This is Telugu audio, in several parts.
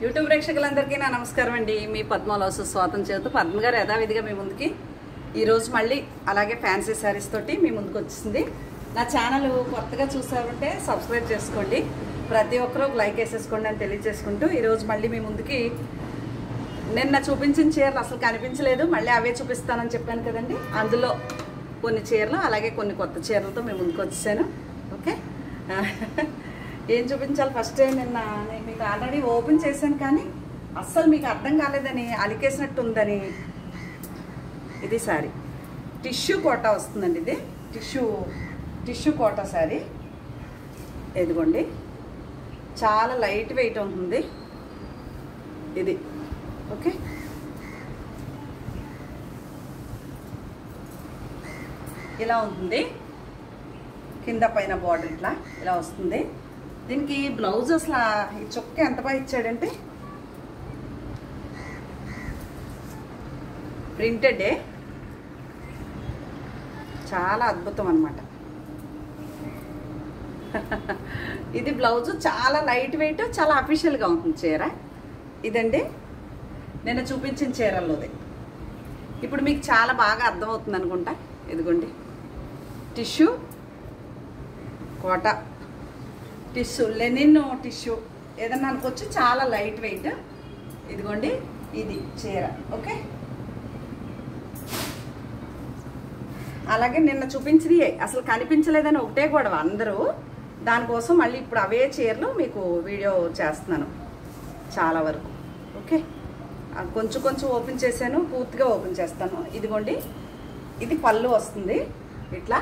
యూట్యూబ్ ప్రేక్షకులందరికీ నా నమస్కారం అండి. మీ పద్మలోసు స్వాతం చేస్తూ పద్మ గారు యథావిధిగా మీ ముందుకి ఈరోజు మళ్ళీ అలాగే ఫ్యాన్సీ శారీస్ తోటి మీ ముందుకు వచ్చింది. నా ఛానల్ కొత్తగా చూసారంటే సబ్స్క్రైబ్ చేసుకోండి, ప్రతి ఒక్కరూ లైక్ వేసేసుకోండి అని తెలియజేసుకుంటూ ఈరోజు మళ్ళీ మీ ముందుకి నిన్న చూపించిన చీరలు అసలు కనిపించలేదు, మళ్ళీ అవే చూపిస్తానని చెప్పాను కదండి. అందులో కొన్ని చీరలు అలాగే కొన్ని కొత్త చీరలతో మీ ముందుకు వచ్చేసాను. ఓకే, ఏం చూపించాలి ఫస్ట్ నిన్న నేను మీకు ఆల్రెడీ ఓపెన్ చేశాను కానీ అస్సలు మీకు అర్థం కాలేదని అలికేసినట్టు ఉందని. ఇది శారీ టిష్యూ కోటా వస్తుందండి. ఇది టిష్యూ కోటా శారీ. ఎదిగోండి, చాలా లైట్ వెయిట్ ఉంటుంది ఇది. ఓకే, ఇలా ఉంటుంది, కింద పైన బార్డర్ ఇలా వస్తుంది. దీనికి బ్లౌజ్ అసలు ఈ చొక్క ఎంత బాగా ఇచ్చాడంటే ప్రింటెడే, చాలా అద్భుతం అన్నమాట. ఇది బ్లౌజ్ చాలా లైట్ వెయిట్, చాలా అఫీషియల్గా ఉంటుంది చీర. ఇదండి నిన్న చూపించిన చీరల్లోది. ఇప్పుడు మీకు చాలా బాగా అర్థమవుతుంది అనుకుంటా. ఇదిగోండి, టిష్యూ కోటా, టిష్యూ లెనిన్ టిష్యూ ఏదన్నా అనుకోవచ్చు, చాలా లైట్ వెయిట్. ఇదిగోండి ఇది చీర. ఓకే, అలాగే నిన్న చూపించింది అసలు కనిపించలేదని ఒకటే గొడవ అందరూ. దానికోసం మళ్ళీ ఇప్పుడు అవే చీరలు మీకు వీడియో చేస్తున్నాను చాలా వరకు. ఓకే, కొంచెం కొంచెం ఓపెన్ చేశాను, పూర్తిగా ఓపెన్ చేస్తాను. ఇదిగోండి, ఇది పళ్ళు వస్తుంది ఇట్లా.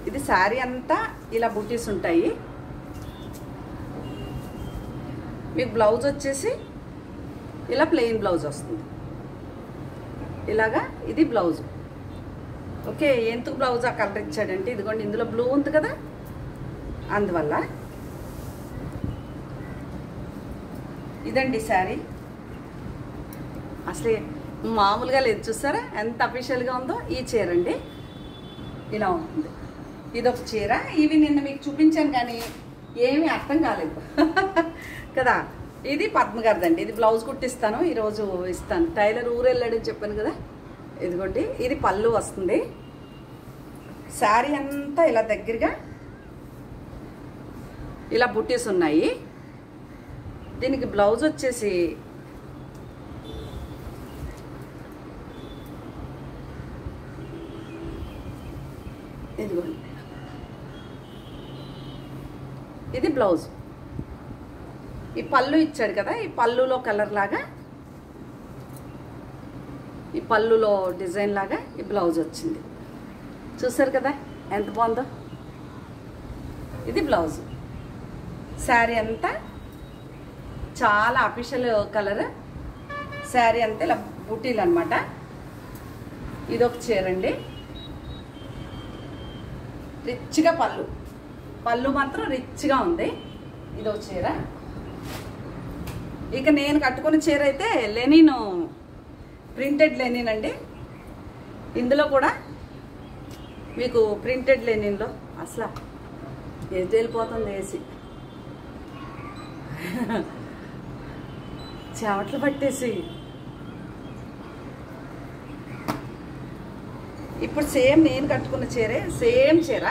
ఇది శారీ అంతా ఇలా బూటీస్ ఉంటాయి. మీకు బ్లౌజ్ వచ్చేసి ఇలా ప్లెయిన్ బ్లౌజ్ వస్తుంది ఇలాగా. ఇది బ్లౌజ్. ఓకే, ఎందుకు బ్లౌజ్ ఆ కలర్ ఇచ్చాడంటే ఇదిగోండి ఇందులో బ్లూ ఉంది కదా, అందువల్ల. ఇదండి శారీ. అసలే మామూలుగా లేదు, చూసారా ఎంత అఫీషియల్గా ఉందో. ఈ చీర అండి ఇలా ఉంటుంది. ఇదొక చీర. ఇవి నిన్న మీకు చూపించాను కానీ ఏమీ అర్థం కాలేదు కదా. ఇది పద్మ గారిదండి. ఇది బ్లౌజ్ కుట్టిస్తాను, ఈరోజు ఇస్తాను. టైలర్ ఊరు వెళ్ళాడని చెప్పాను కదా. ఇదిగోండి, ఇది పళ్ళు వస్తుంది. శారీ అంతా ఇలా దగ్గరగా ఇలా బుట్టీస్ ఉన్నాయి. దీనికి బ్లౌజ్ వచ్చేసి ఇదిగోండి, ఇది బ్లౌజ్. ఈ పళ్ళు ఇచ్చాడు కదా, ఈ పళ్ళులో కలర్ లాగా, ఈ పళ్ళులో డిజైన్ లాగా ఈ బ్లౌజ్ వచ్చింది. చూసారు కదా ఎంత బాగుందో. ఇది బ్లౌజ్. శారీ అంతా చాలా అఫీషియల్ కలర్. శారీ అంతా ఇలా బుటీలు అనమాట. ఇదొక చీర అండి. రిచ్గా పళ్ళు మాత్రం రిచ్గా ఉంది. ఇదో చీర. ఇక నేను కట్టుకున్న చీర అయితే లెనిన్, ప్రింటెడ్ లెనిన్ అండి. ఇందులో కూడా మీకు ప్రింటెడ్ లెనిన్లో అసలు ఏది వెళ్ళిపోతుంది వేసి చెమట్లు పట్టేసి. ఇప్పుడు సేమ్ నేను కట్టుకున్న చీరే, సేమ్ చీర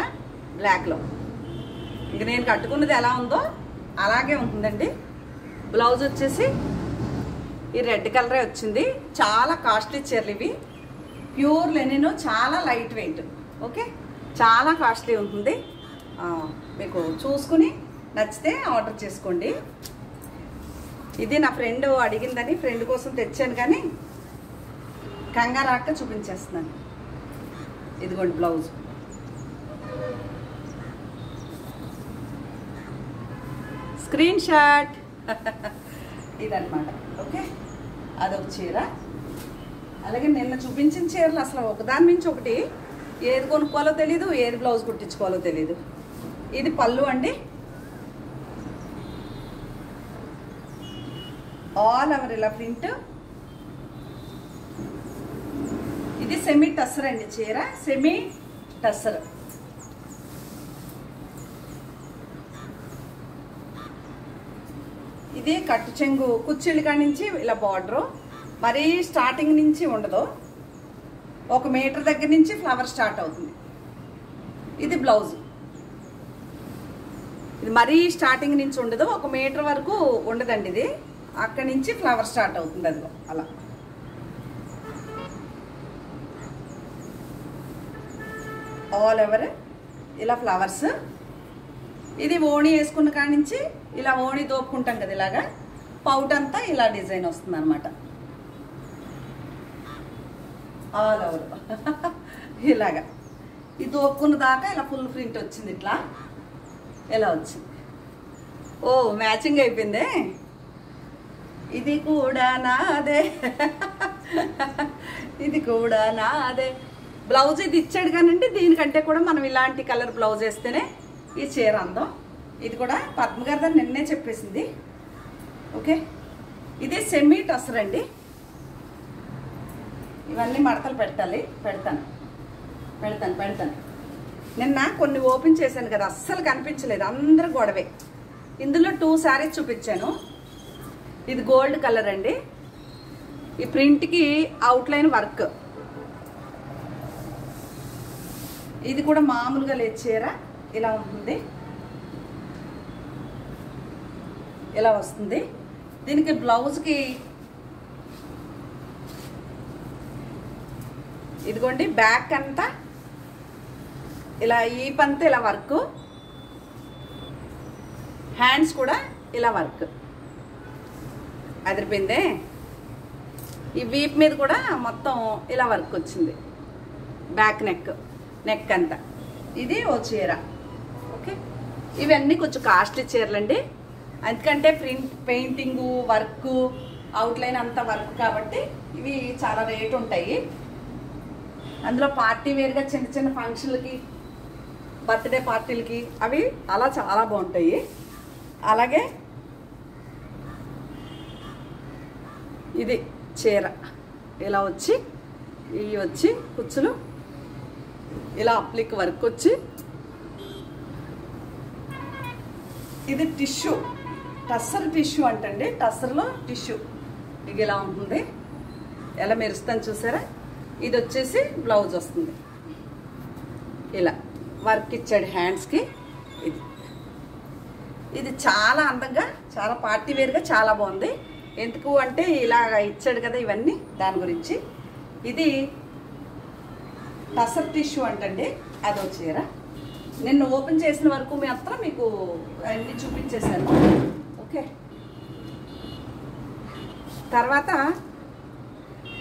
బ్లాక్లో. ఇంక నేను కట్టుకున్నది ఎలా ఉందో అలాగే ఉంటుందండి. బ్లౌజ్ వచ్చేసి ఈ రెడ్ కలరే వచ్చింది. చాలా కాస్ట్లీ చీరలు ఇవి, ప్యూర్ లెనిన్, చాలా లైట్ వెయిట్. ఓకే, చాలా కాస్ట్లీ ఉంటుంది. మీకు చూసుకుని నచ్చితే ఆర్డర్ చేసుకోండి. ఇది నా ఫ్రెండ్ అడిగిందని ఫ్రెండ్ కోసం తెచ్చాను కానీ కంగారాక చూపించేస్తున్నాను. ఇదిగోండి బ్లౌజ్. స్క్రీన్ షాట్ ఇదన్నమాట. ఓకే, అదొక చీర. అలాగే నిన్న చూపించిన చీరలు అసలు ఒకదాని నుంచి ఒకటి ఏది కొనుక్కోవాలో తెలీదు, ఏది బ్లౌజ్ కుట్టించుకోవాలో తెలీదు. ఇది పళ్ళు అండి. ఆల్ ఓవర్ ఇలా ప్రింట్. ఇది సెమీ టస్సర్ అండి చీర, సెమీ టస్సర్. ఇది కట్టు చెంగు కుచ్చిళ్ళ కాడి నుంచి ఇలా బార్డరు, మరీ స్టార్టింగ్ నుంచి ఉండదు, 1 మీటర్ దగ్గర నుంచి ఫ్లవర్ స్టార్ట్ అవుతుంది. ఇది బ్లౌజ్. ఇది మరీ స్టార్టింగ్ నుంచి ఉండదు, 1 మీటర్ వరకు ఉండదండి. ఇది అక్కడి నుంచి ఫ్లవర్ స్టార్ట్ అవుతుంది. అదిగో అలా ఆల్ ఓవర్ ఇలా ఫ్లవర్స్. ఇది ఓణి వేసుకున్న కాడి నుంచి ఇలా ఓణి దోపుకుంటాం కదా, ఇలాగా పౌట్ అంతా ఇలా డిజైన్ వస్తుంది అనమాట. ఆల్ ఓవర్ ఇలాగా ఇది దోపుకున్న దాకా ఇలా ఫుల్ ప్రింట్ వచ్చింది. ఇట్లా ఎలా వచ్చింది. ఓ మ్యాచింగ్ అయిపోయిందే. ఇది కూడా నాదే ఇది కూడా నాదే. బ్లౌజ్ ఇది ఇచ్చాడు కానండి, దీనికంటే కూడా మనం ఇలాంటి కలర్ బ్లౌజ్ వేస్తేనే ఈ చీర అందం. ఇది కూడా పద్మ గారి దాన్ని నిన్నే చెప్పేసింది. ఓకే, ఇది సెమీ టసర్ అండి. ఇవన్నీ మడతలు పెట్టాలి. పెడతాను. నిన్న కొన్ని ఓపెన్ చేశాను కదా, అస్సలు కనిపించలేదు, అందరూ గొడవే. ఇందులో 2 శారీస్ చూపించాను. ఇది గోల్డ్ కలర్ అండి. ఈ ప్రింట్కి అవుట్లైన్ వర్క్. ఇది కూడా మామూలుగా లేదు చీర, ఇలా ఉంటుంది, ఇలా వస్తుంది. దీనికి బ్లౌజ్కి ఇదిగోండి బ్యాక్ అంతా ఇలా, ఈ పంత ఇలా వర్క్, హ్యాండ్స్ కూడా ఇలా వర్క్ అదిరిపోయిందే. ఈ వీప్ మీద కూడా మొత్తం ఇలా వర్క్ వచ్చింది, బ్యాక్ నెక్ అంతా. ఇది ఓ చీర. ఓకే, ఇవన్నీ కొంచెం కాస్ట్లీ చీరలండి, ఎందుకంటే ప్రింట్ పెయింటింగు వర్క్ అవుట్లైన్ అంతా వర్క్ కాబట్టి ఇవి చాలా రేటు ఉంటాయి. అందులో పార్టీ వేర్గా చిన్న చిన్న ఫంక్షన్లకి, బర్త్డే పార్టీలకి అవి అలా చాలా బాగుంటాయి. అలాగే ఇది చీర ఇలా వచ్చి, ఇవి వచ్చి కుచ్చులు ఇలా అప్లిక్ వర్క్ వచ్చి, ఇది టిష్యూ, టస్సర్ టిష్యూ అంటండి. టస్సర్లో టిష్యూ ఇది ఇలా ఉంటుంది, ఎలా మెరుస్తాను చూసారా. ఇది వచ్చేసి బ్లౌజ్ వస్తుంది, ఇలా వర్క్ ఇచ్చాడు హ్యాండ్స్కి. ఇది చాలా అందంగా, చాలా పార్టీ వేర్గా చాలా బాగుంది. ఎందుకు అంటే ఇలా ఇచ్చాడు కదా ఇవన్నీ, దాని గురించి. ఇది టసర్ టిష్యూ అంటండి, అదో చీర. నిన్న ఓపెన్ చేసిన వరకు మాత్రం మీకు అన్నీ చూపించేశాను. ఓకే, తర్వాత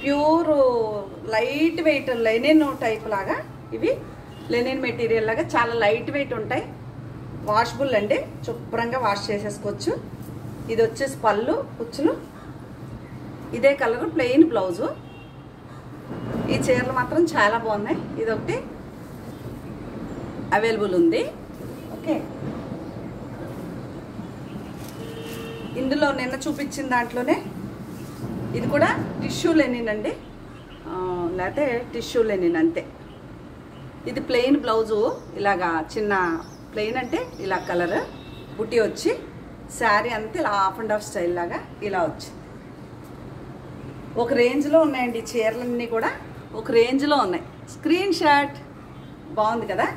pure light weight Lenin type లాగా, ఇవి లెనిన్ మెటీరియల్ లాగా చాలా లైట్ వెయిట్ ఉంటాయి. వాషబుల్ అండి, శుభ్రంగా వాష్ చేసేసుకోవచ్చు. ఇది వచ్చేసి పళ్ళు కుచ్చులు, ఇదే కలర్ ప్లెయిన్ బ్లౌజు. ఈ చీరలు మాత్రం చాలా బాగున్నాయి. ఇదొకటి అవైలబుల్ ఉంది. ఓకే, ఇందులో నిన్న చూపించిన దాంట్లోనే ఇది కూడా టిష్యూ లెనిన్ అండి, లేకపోతే టిష్యూ లెనిన్ అంతే. ఇది ప్లెయిన్ బ్లౌజు, ఇలాగా చిన్న ప్లెయిన్ అంటే ఇలా కలర్ బుట్టి వచ్చి, శారీ అంతా ఇలా హాఫ్ అండ్ హాఫ్ స్టైల్ లాగా ఇలా వచ్చింది. ఒక రేంజ్లో ఉన్నాయండి చీరలన్నీ కూడా, ఒక రేంజ్లో ఉన్నాయి. స్క్రీన్ షాట్ బాగుంది కదా.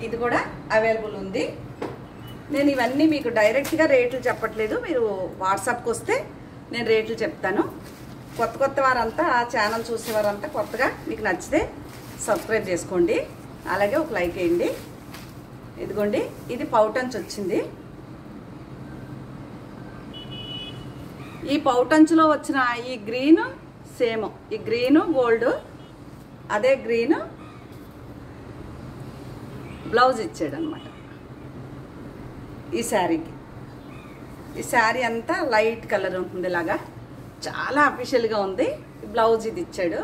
ఇది కూడా అవైలబుల్ ఉంది. నేను ఇవన్నీ మీకు డైరెక్ట్గా రేట్లు చెప్పట్లేదు, మీరు వాట్సాప్కి వస్తే నేను రేట్లు చెప్తాను. కొత్త వారంతా ఛానల్ చూసేవారంతా కొత్తగా మీకు నచ్చితే సబ్స్క్రైబ్ చేసుకోండి, అలాగే ఒక లైక్ వేయండి. ఇదిగోండి, ఇది పౌటంచ్ వచ్చింది. ఈ పౌటంచ్లో వచ్చిన ఈ గ్రీన్ సేమ్, ఈ గ్రీను గోల్డ్, అదే గ్రీన్ బ్లౌజ్ ఇచ్చాడు అనమాట ఈ శారీకి. ఈ శారీ అంతా లైట్ కలర్ ఉంటుంది, ఇలాగా చాలా అఫీషియల్గా ఉంది. బ్లౌజ్ ఇది ఇచ్చాడు,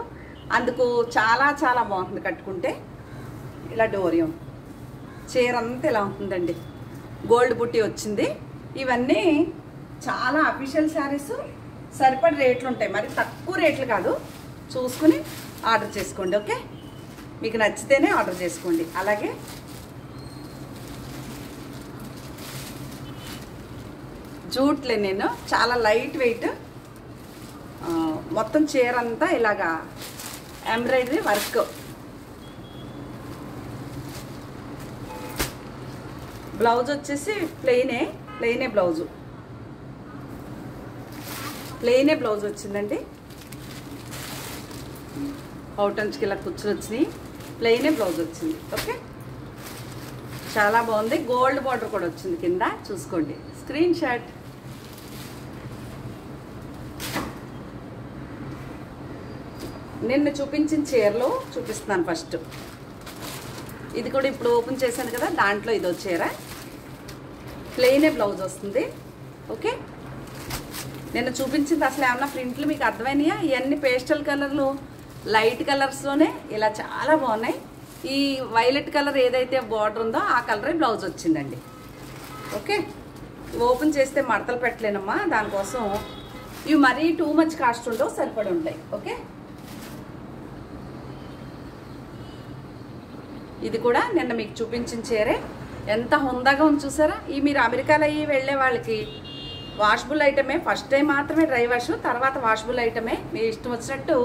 అందుకు చాలా చాలా బాగుంటుంది కట్టుకుంటే. ఇలా డోరియం చీర అంతా ఇలా ఉంటుందండి, గోల్డ్ బుట్టి వచ్చింది. ఇవన్నీ చాలా అఫీషియల్ శారీస్, సరిపడి రేట్లు ఉంటాయి, మరి తక్కువ రేట్లు కాదు. చూసుకుని ఆర్డర్ చేసుకోండి. ఓకే, మీకు నచ్చితేనే ఆర్డర్ చేసుకోండి. అలాగే జూట్ లెనిన్, చాలా లైట్ వెయిట్. మొత్తం చీర అంతా ఇలాగా ఎంబ్రాయిడరీ వర్క్. బ్లౌజ్ వచ్చేసి ప్లెయినే బ్లౌజు, ప్లెయినే బ్లౌజ్ వచ్చిందండి. అవుటంచుకి ఇలా కుచ్చులు వచ్చినాయి, ప్లెయినే బ్లౌజ్ వచ్చింది. ఓకే, చాలా బాగుంది. గోల్డ్ బార్డర్ కూడా వచ్చింది కింద, చూసుకోండి. Screen shot. నిన్న చూపించిన చీరలో చూపిస్తున్నాను ఫస్ట్. ఇది కూడా ఇప్పుడు ఓపెన్ చేశాను కదా, దాంట్లో ఇదో చీర ప్లెయినే బ్లౌజ్ వస్తుంది. ఓకే, నిన్న చూపించింది అసలు ఏమన్నా ప్రింట్లు మీకు అర్థమైనాయా? ఇవన్నీ పేస్టల్ కలర్లు, లైట్ కలర్స్లోనే ఇలా చాలా బాగున్నాయి. ఈ వైలెట్ కలర్ ఏదైతే బార్డర్ ఉందో ఆ కలరే బ్లౌజ్ వచ్చిందండి. ఓకే, ఓపెన్ చేస్తే మడతలు పెట్టలేనమ్మా, దానికోసం ఇవి మరీ టూ మచ్ కాస్ట్ ఉండవు, సరిపడి ఉంటాయి. ఓకే, ఇది కూడా నిన్న మీకు చూపించిన చీరే. ఎంత హుందాగా ఉంది చూసారా? ఈ మీరు అమెరికాలో అయ్యి వెళ్ళే వాళ్ళకి వాషబుల్ ఐటమే, ఫస్ట్ టైం మాత్రమే డ్రై వాష్, తర్వాత వాషబుల్ ఐటమే. మీ ఇష్టం వచ్చినట్టు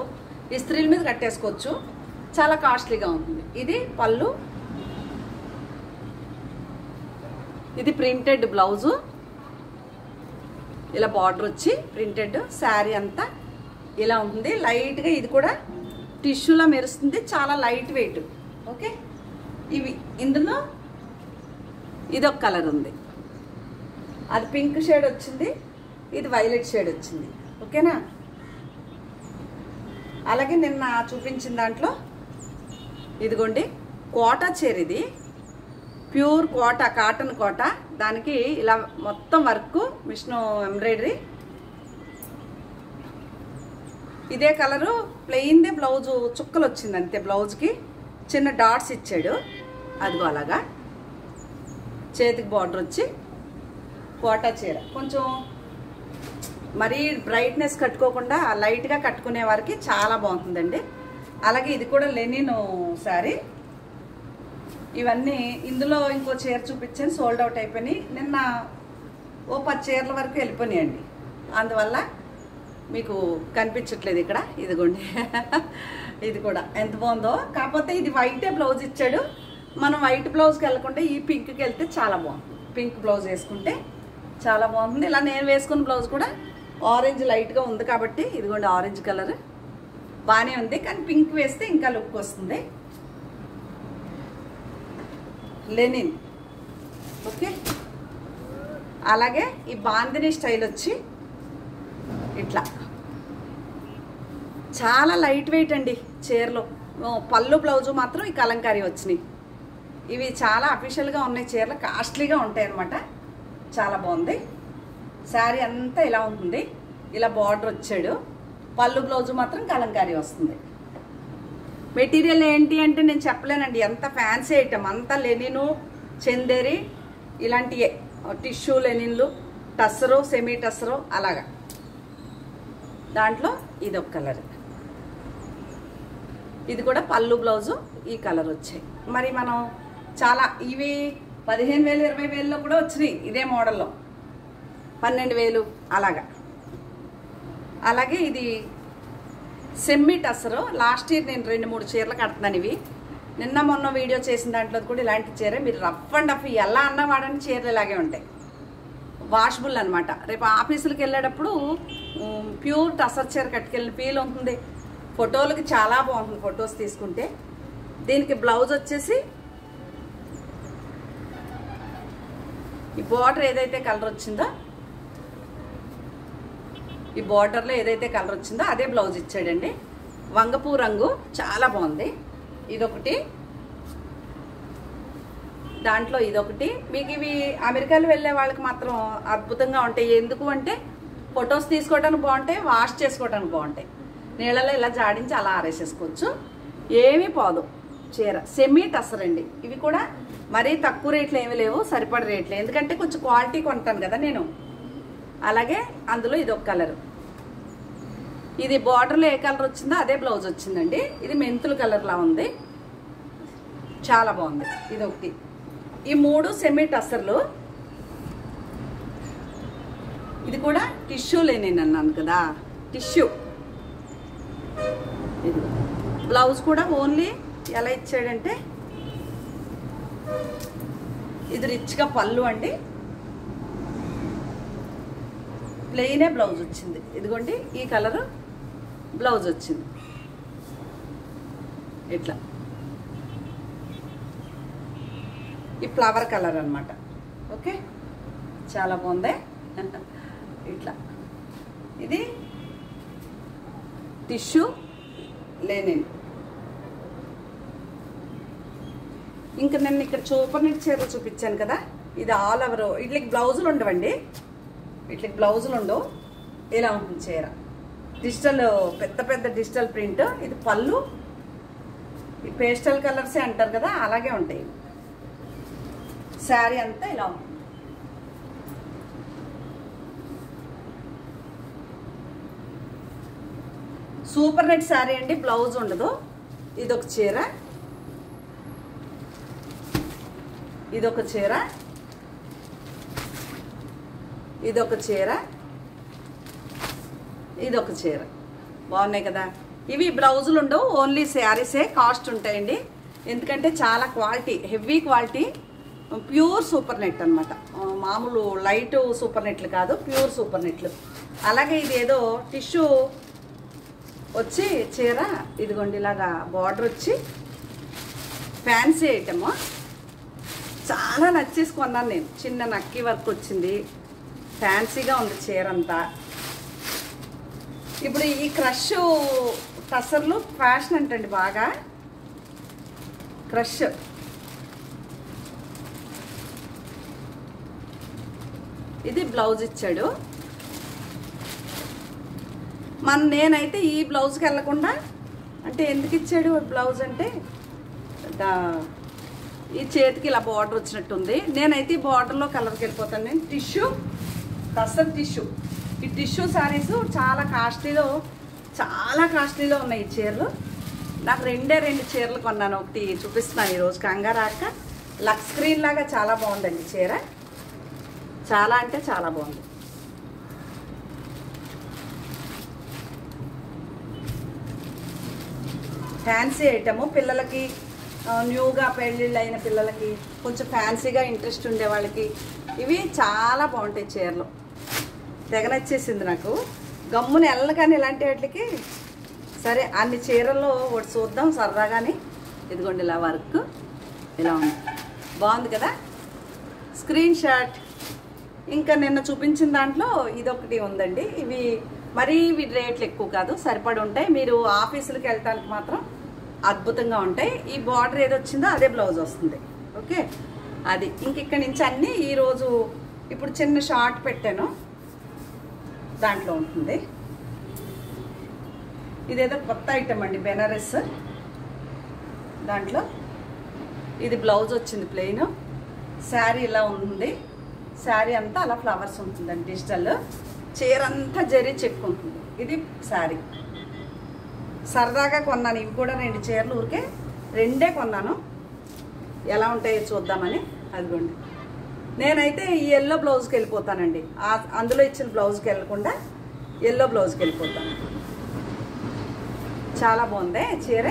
ఇస్త్రీల మీద కట్టేసుకోవచ్చు. చాలా కాస్ట్లీగా ఉంటుంది. ఇది పళ్ళు, ఇది ప్రింటెడ్ బ్లౌజు, ఇలా బార్డర్ వచ్చి ప్రింటెడ్. శారీ అంతా ఇలా ఉంటుంది లైట్గా. ఇది కూడా టిష్యూలా మెరుస్తుంది, చాలా లైట్ వెయిట్. ఓకే, ఇవి ఇందులో ఇదొక కలర్ ఉంది, అది పింక్ షేడ్ వచ్చింది, ఇది వైలెట్ షేడ్ వచ్చింది. ఓకేనా, అలాగే నిన్న చూపించిన దాంట్లో ఇదిగోండి కోటా చీర, ఇది ప్యూర్ కోటా, కాటన్ కోటా. దానికి ఇలా మొత్తం వర్క్, మిషన్ ఎంబ్రాయిడరీ. ఇదే కలరు, ప్లెయిన్దే బ్లౌజు, చుక్కలు వచ్చింది అంతే. బ్లౌజ్కి చిన్న డాట్స్ ఇచ్చాడు, అదిగో అలాగా. చేతికి బార్డర్ వచ్చి కోటా చీర. కొంచెం మరీ బ్రైట్నెస్ కట్టుకోకుండా లైట్గా కట్టుకునే వారికి చాలా బాగుంటుందండి. అలాగే ఇది కూడా లెనిన్ శారీ. ఇవన్నీ ఇందులో ఇంకో చీర చూపించాను, సోల్డ్ అవుట్ అయిపోయినాయి. నిన్న ఓ 10 చీరల వరకు వెళ్ళిపోయినాయండి, అందువల్ల మీకు కనిపించట్లేదు ఇక్కడ. ఇదిగోండి ఇది కూడా ఎంత బాగుందో. కాకపోతే ఇది వైటే బ్లౌజ్ ఇచ్చాడు, మనం వైట్ బ్లౌజ్కి వెళ్ళకుండా ఈ పింక్కి వెళ్తే చాలా బాగుంటుంది. పింక్ బ్లౌజ్ వేసుకుంటే చాలా బాగుంటుంది. ఇలా నేను వేసుకున్న బ్లౌజ్ కూడా ఆరెంజ్ లైట్గా ఉంది కాబట్టి ఇదిగోండి ఆరెంజ్ కలర్ బాగానే ఉంది, కానీ పింక్ వేస్తే ఇంకా లుక్ వస్తుంది. లెనిన్. ఓకే, అలాగే ఈ బాందిని స్టైల్ వచ్చి ఇట్లా చాలా లైట్ వెయిట్ అండి చీరలో. పళ్ళు బ్లౌజు మాత్రం ఈ కలంకారీ వచ్చినాయి. ఇవి చాలా అఫీషియల్గా ఉన్నాయి చీరలు, కాస్ట్లీగా ఉంటాయి అన్నమాట. చాలా బాగుంది. శారీ అంతా ఇలా ఉంటుంది, ఇలా బార్డర్ వచ్చాడు. పళ్ళు బ్లౌజు మాత్రం కలంకారీ వస్తుంది. మెటీరియల్ ఏంటి అంటే నేను చెప్పలేనండి, ఎంత ఫ్యాన్సీ ఐటమ్. అంతా లెనిను, చందేరి ఇలాంటివే, టిష్యూ లెనిన్లు, టస్సరు, సెమీ టస్సరు అలాగా. దాంట్లో ఇది ఒక కలర్, ఇది కూడా పళ్ళు బ్లౌజు ఈ కలర్ వచ్చాయి. మరి మనం చాలా ఇవి 15,000 20,000లో కూడా వచ్చినాయి ఇదే మోడల్లో, 12,000 అలాగా. అలాగే ఇది సెమ్మీ టస్సరు. లాస్ట్ ఇయర్ నేను 2-3 చీరలు కడుతున్నాను ఇవి. నిన్న మొన్న వీడియో చేసిన దాంట్లో కూడా ఇలాంటి చీర. మీరు రఫ్ అండ్ రఫ్ ఎలా అన్నా వాడని చీరలు ఇలాగే ఉంటాయి, వాషబుల్ అనమాట. రేపు ఆఫీసులకు వెళ్ళేటప్పుడు ప్యూర్ టసర్ చీర కట్టుకెళ్ళిన ఫీల్ ఉంటుంది. ఫోటోలకి చాలా బాగుంటుంది, ఫొటోస్ తీసుకుంటే. దీనికి బ్లౌజ్ వచ్చేసి ఈ బార్డర్ ఏదైతే కలర్ వచ్చిందో, ఈ బార్డర్లో ఏదైతే కలర్ వచ్చిందో అదే బ్లౌజ్ ఇచ్చాడండి. వంగపూ రంగు చాలా బాగుంది. ఇదొకటి, దాంట్లో ఇదొకటి. మీకు ఇవి అమెరికాలో వెళ్ళే వాళ్ళకి మాత్రం అద్భుతంగా ఉంటాయి. ఎందుకు అంటే ఫొటోస్ తీసుకోవడానికి బాగుంటాయి, వాష్ చేసుకోవడానికి బాగుంటాయి. నీళ్ళలో ఇలా జాడించి అలా ఆరేసేసుకోవచ్చు, ఏమీ పోదు చీర. సెమీ టసర్ అండి. ఇవి కూడా మరీ తక్కువ రేట్లు ఏమీ లేవు, సరిపడ రేట్లు. ఎందుకంటే కొంచెం క్వాలిటీ కొంటాను కదా నేను. అలాగే అందులో ఇది ఒక కలర్. ఇది బార్డర్లో ఏ కలర్ వచ్చిందో అదే బ్లౌజ్ వచ్చిందండి. ఇది మెంతుల కలర్లా ఉంది, చాలా బాగుంది. ఇది ఒకటి. ఈ 3 సెమీ టసర్లు. ఇది కూడా టిష్యూ లెనిన్ అన్నాను కదా, టిష్యూ. ఇది బ్లౌజ్ కూడా ఓన్లీ ఎలా ఇచ్చాడంటే ఇది రిచ్గా పళ్ళు అండి, ప్లెయినే బ్లౌజ్ వచ్చింది. ఇదిగోండి ఈ కలరు బ్లౌజ్ వచ్చింది ఇట్లా, ఈ ఫ్లవర్ కలర్ అన్నమాట. ఓకే, చాలా బాగుంది. ఇట్లా ఇది టిష్యూ లెనిన్. ఇంకా నేను ఇక్కడ సూపర్ నెట్ చీరలు చూపించాను కదా, ఇది ఆల్ ఓవర్. వీటికి బ్లౌజులు ఉండవండి, వీటికి బ్లౌజులు ఉండవు. ఇలా ఉంటుంది చీర, డిజిటల్ పెద్ద పెద్ద డిజిటల్ ప్రింట్. ఇది పళ్ళు, ఈ పేస్టల్ కలర్సే అంటారు కదా, అలాగే ఉంటాయి. శారీ అంతా ఇలా ఉంటుంది. సూపర్ నెట్ శారీ అండి, బ్లౌజ్ ఉండదు. ఇదొక చీర, ఇదొక చీర, ఇదొక చీర, ఇదొక చీర. బాగున్నాయి కదా. ఇవి బ్లౌజులు ఉండవు, ఓన్లీ శారీసే కాస్ట్ ఉంటాయండి. ఎందుకంటే చాలా quality, heavy quality, pure super net అనమాట. మామూలు లైట్ సూపర్ నెట్లు కాదు, ప్యూర్ సూపర్ నెట్లు. అలాగే ఇది ఏదో టిష్యూ వచ్చి చీర, ఇదిగోండి ఇలాగా బార్డర్ వచ్చి ఫ్యాన్సీ ఐటమ్. చాలా నచ్చేసి కొన్నాను నేను. చిన్న నక్కి వర్క్ వచ్చింది, ఫ్యాన్సీగా ఉంది చీర అంతా. ఇప్పుడు ఈ క్రష్ టసర్లు ఫ్యాషన్ అంటండి బాగా. క్రష్ ఇది బ్లౌజ్ ఇచ్చాడు. నేనైతే ఈ బ్లౌజ్కి వెళ్ళకుండా, అంటే ఎందుకు ఇచ్చాడు బ్లౌజ్ అంటే ఈ చేతికి ఇలా బార్డర్ వచ్చినట్టుంది. నేనైతే ఈ బార్డర్లో కలర్కి వెళ్ళిపోతాను. నేను టిష్యూ, టసర్ టిష్యూ. ఈ టిష్యూ శారీస్ చాలా కాస్ట్లీలో ఉన్నాయి ఈ చీరలు. నాకు రెండు చీరలు కొన్నాను. ఒకటి చూపిస్తున్నాను ఈరోజు కంగారాక. లక్స్ స్క్రీన్ లాగా చాలా బాగుందండి చీర, చాలా అంటే చాలా బాగుంది. ఫ్యాన్సీ ఐటము పిల్లలకి, న్యూగా పెళ్ళిళ్ళు అయిన పిల్లలకి, కొంచెం ఫ్యాన్సీగా ఇంట్రెస్ట్ ఉండే వాళ్ళకి ఇవి చాలా బాగుంటాయి చీరలు. తెగ నచ్చేసింది నాకు. గమ్మున వెళ్ళగానే ఇలాంటి వాటికి సరే అన్ని చీరల్లో ఒకటి చూద్దాం సరదాగాని. ఇదిగోండి ఇలా వర్క్ ఇలా ఉంది, బాగుంది కదా. Screen shot. ఇంకా నిన్న చూపించిన దాంట్లో ఇదొకటి ఉందండి. ఇవి మరీ వీటి రేట్లు ఎక్కువ కాదు, సరిపడి ఉంటాయి. మీరు ఆఫీసులకు వెళ్ళటానికి మాత్రం అద్భుతంగా ఉంటాయి. ఈ బార్డర్ ఏది వచ్చిందో అదే బ్లౌజ్ వస్తుంది. ఓకే, అది ఇంక ఇక్కడి నుంచి అన్నీ ఈరోజు ఇప్పుడు చిన్న షార్ట్ పెట్టాను, దాంట్లో ఉంటుంది. ఇదేదో కొత్త ఐటమ్ అండి, బెనారస్. దాంట్లో ఇది బ్లౌజ్ వచ్చింది ప్లెయిన్. శారీ ఇలా ఉంది, శారీ అంతా అలా ఫ్లవర్స్ ఉంటుందండి డిజిటల్. చీర అంతా జరీ చెక్కు ఉంటుంది. ఇది శారీ. సరదాగా కొన్నాను ఇవి కూడా 2 చీరలు, ఊరికే 2 కొన్నాను, ఎలా ఉంటాయో చూద్దామని. అదిగోండి, నేనైతే ఈ ఎల్లో బ్లౌజ్కి వెళ్ళిపోతానండి. అందులో ఇచ్చిన బ్లౌజ్కి వెళ్ళకుండా ఎల్లో బ్లౌజ్కి వెళ్ళిపోతాను. చాలా బాగుంది చీర.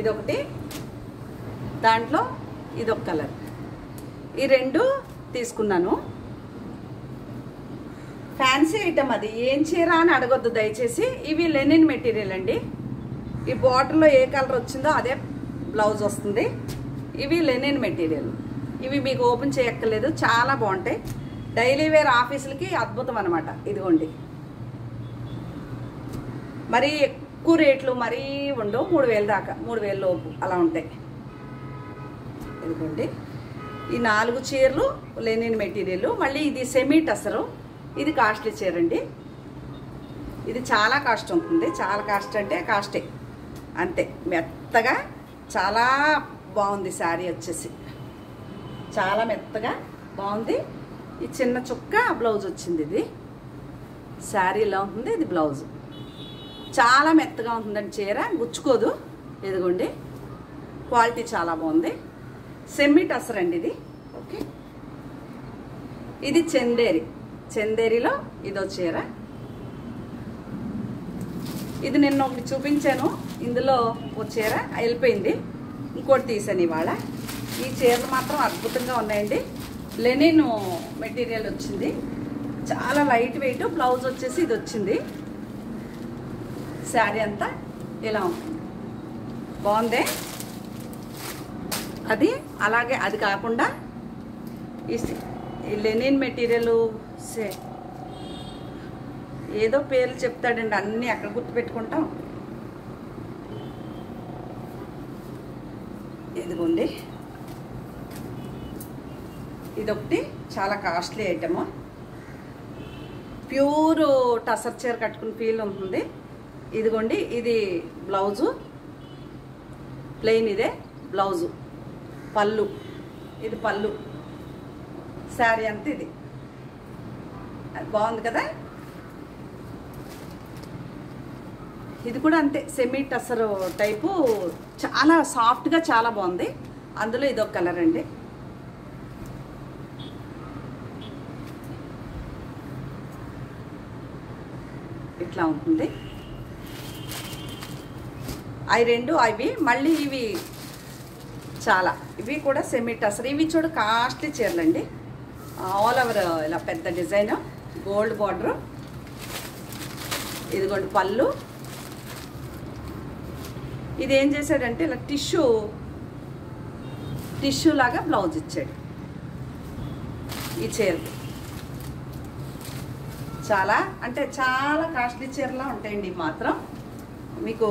ఇదొకటి, దాంట్లో ఇదొక కలర్. ఈ 2 తీసుకున్నాను. ఫ్యాన్సీ ఐటమ్, అది ఏం చీర అని అడగొద్దు దయచేసి. ఇవి లెనిన్ మెటీరియల్ అండి. ఈ బార్డర్లో ఏ కలర్ వచ్చిందో అదే బ్లౌజ్ వస్తుంది. ఇవి లెనిన్ మెటీరియల్. ఇవి మీకు ఓపెన్ చేయక్కర్లేదు, చాలా బాగుంటాయి. డైలీ వేర్ ఆఫీసులకి అద్భుతం అనమాట. ఇదిగోండి, మరీ ఎక్కువ రేట్లు మరీ ఉండవు, 3000 దాకా, 3000 లోపు అలా ఉంటాయి. ఇదిగోండి, ఈ 4 చీరలు లెనిన్ మెటీరియల్. మళ్ళీ ఇది సెమీ టసరు, ఇది కాస్ట్లీ చీర అండి. ఇది చాలా కాస్ట్ ఉంటుంది, చాలా కాస్ట్ అంటే కాస్టే అంతే. మెత్తగా చాలా బాగుంది శారీ వచ్చేసి, చాలా మెత్తగా బాగుంది. ఈ చిన్న చుక్క బ్లౌజ్ వచ్చింది. ఇది శారీ ఇలా ఉంటుంది, ఇది బ్లౌజ్. చాలా మెత్తగా ఉంటుందండి చీర, గుచ్చుకోదు. ఇదిగోండి, క్వాలిటీ చాలా బాగుంది. సెమీ టసర్ అండి ఇది. ఓకే, ఇది చందేరి. చందేరిలో ఇదో చీర. ఇది నిన్న ఒకటి చూపించాను, ఇందులో ఓ చీర వెళ్ళిపోయింది, ఇంకోటి తీసాను ఇవాళ. ఈ చీరలు మాత్రం అద్భుతంగా ఉన్నాయండి. లెనిన్ మెటీరియల్ వచ్చింది, చాలా లైట్ వెయిట్. బ్లౌజ్ వచ్చేసి ఇది వచ్చింది. శారీ అంతా ఇలా ఉంటుంది, బాగుంది. అది అలాగే అది కాకుండా ఈ లెనిన్ మెటీరియల్ ఏదో పేర్లు చెప్తాడండి, అన్నీ అక్కడ గుర్తుపెట్టుకుంటాం. ఇదిగోండి, ఇదొకటి చాలా కాస్ట్లీ ఐటమ్. ప్యూర్ టసర్ చీర కట్టుకుని ఫీల్ ఉంటుంది. ఇదిగోండి, ఇది బ్లౌజు ప్లెయిన్, ఇదే బ్లౌజు. పళ్ళు, ఇది పళ్ళు. శారీ అంతా ఇది బాగుంది కదా. ఇది కూడా అంతే, సెమీ టసర్ టైపు, చాలా సాఫ్ట్గా చాలా బాగుంది. అందులో ఇదొక కలర్ అండి. ఇట్లా ఉంటుంది. అవి రెండు అవి మళ్ళీ ఇవి చాలా, ఇవి కూడా సెమీ టసర్. ఇవి చూడు కాస్ట్లీ చీరలండి, ఆల్ ఓవర్ ఇలా పెద్ద డిజైన్, గోల్డ్ బార్డర్. ఇదిగోండి పళ్ళు. ఇది ఏం చేశాడంటే ఇలా టిష్యూ లాగా బ్లౌజ్ ఇచ్చాడు ఈ చీరకి. చాలా అంటే చాలా కాస్ట్లీ చీరలా ఉంటాయండి. ఇవి మాత్రం మీకు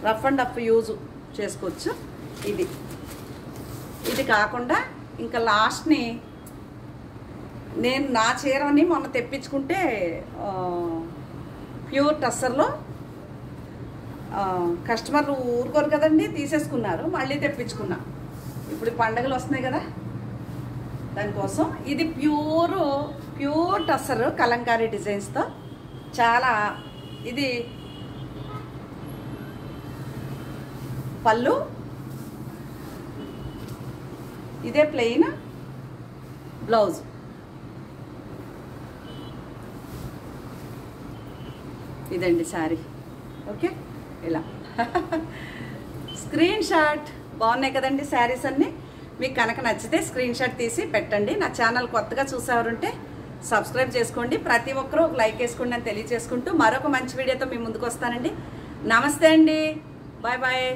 రఫ్ అండ్ టఫ్ యూజ్ చేసుకోవచ్చు. ఇది కాకుండా ఇంకా లాస్ట్ని నేను నా చీరని మొన్న తెప్పించుకుంటే ప్యూర్ టస్సర్లో కస్టమర్లు ఊరుకోరు కదండి, తీసేసుకున్నారు. మళ్ళీ తెప్పించుకున్నా, ఇప్పుడు పండగలు వస్తున్నాయి కదా దానికోసం. ఇది ప్యూర్ టస్సర్ కలంకారీ డిజైన్స్తో చాలా. ఇది పళ్ళు, ఇదే ప్లెయిన్ బ్లౌజ్. ఇదండి శారీ. ఓకే, ఇలా స్క్రీన్ షాట్. బాగున్నాయి కదండి శారీస్ అన్నీ. మీకు కనుక నచ్చితే స్క్రీన్ షాట్ తీసి పెట్టండి. నా ఛానల్ కొత్తగా చూసేవారుంటే సబ్స్క్రైబ్ చేసుకోండి. ప్రతి ఒక్కరూ ఒక లైక్ వేసుకోండి అని తెలియజేసుకుంటూ మరొక మంచి వీడియోతో మీ ముందుకు వస్తానండి. నమస్తే అండి, బాయ్ బాయ్.